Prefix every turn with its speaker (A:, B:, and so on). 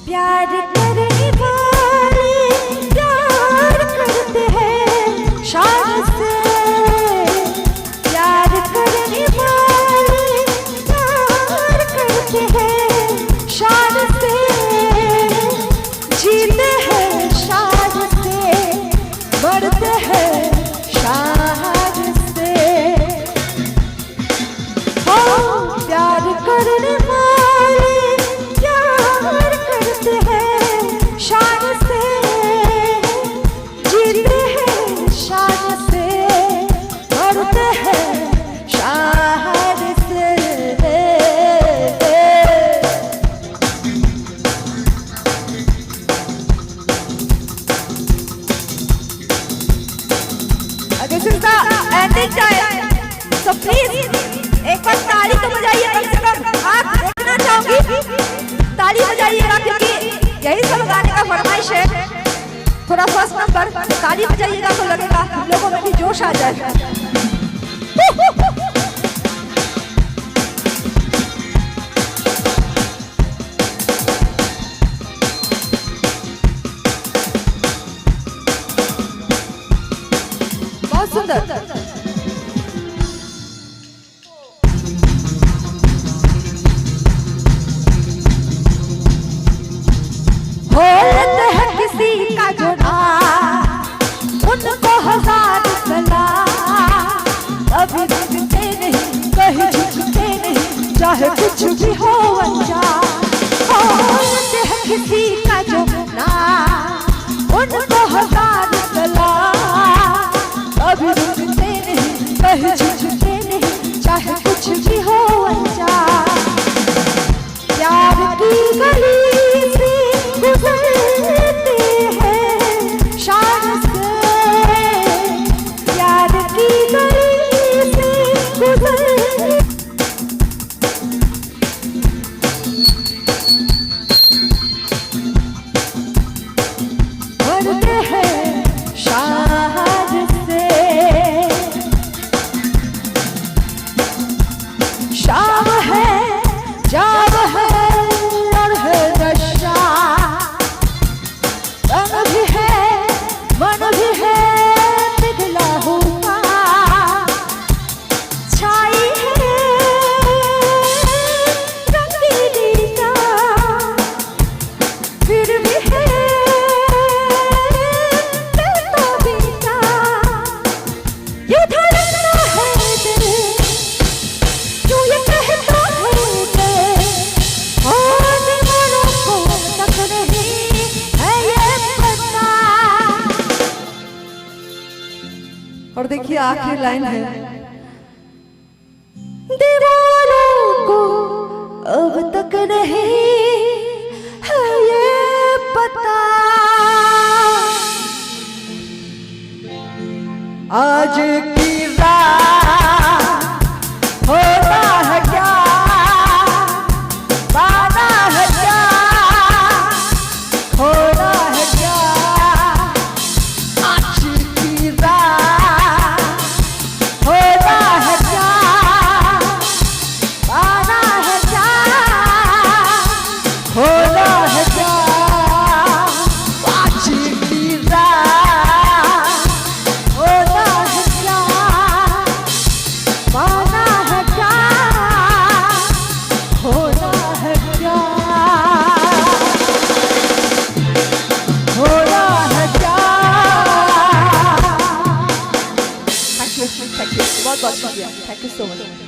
A: प्यार करने वाले प्यार करते हैं शान से, प्यार करने वाले प्यार करते हैं शान से, जीते हैं शान से, मरते हैं शान से। हो प्यार करने वाले प्यार करते हैं शान से, जीते हैं शान से, मरते हैं शान से। This is the ending time. So please एक बार ताली तो बजाइए, कम से कम आप देखना चाहूंगी, ताली बजाइएगा क्योंकि यही सब गाने का फरमाइश है। थोड़ा फर्स्ट नंबर ताली बजाइएगा तो लगेगा हम लोगों में भी जोश आ जाए। बहुत सुंदर। होते हैं किसी का जो नाम, उनको हजार सलाम, कभी झुकते नहीं, कहीं झुकते नहीं, चाहे कुछ भी हो अंजाम। होते हैं किसी का जो नाम, उनको हजार सलाम, कभी झुकते नहीं, कहीं झुकते नहीं, चाहे कुछ भी हो अंजाम। प्यार की गली से गुजरते हैं शान से, प्यार की गली से गुजरते मरते हैं शान से। शाम है जाम है और है नशा, तन भी है मन भी है पिघला हुआ, छाई है रंगीली का, फिर भी है बेताबीता, ये धड़कता है दिल, क्यों ये कहता है दिल, होने वालों को तक नहीं है ये पता। और देखिए आखिरी लाइन है, दीवारों को अब तक नहीं है ये पता, आज की रात होता है क्या, पाना है क्या, खोना है क्या, आज की रात होता है क्या, पाना है क्या, खोना है क्या, आज की रात होता है क्या, पाना है क्या, होना है क्या, होना है क्या। थैंक यू बहुत बहुत शुक्रिया, थैंक यू सो मच।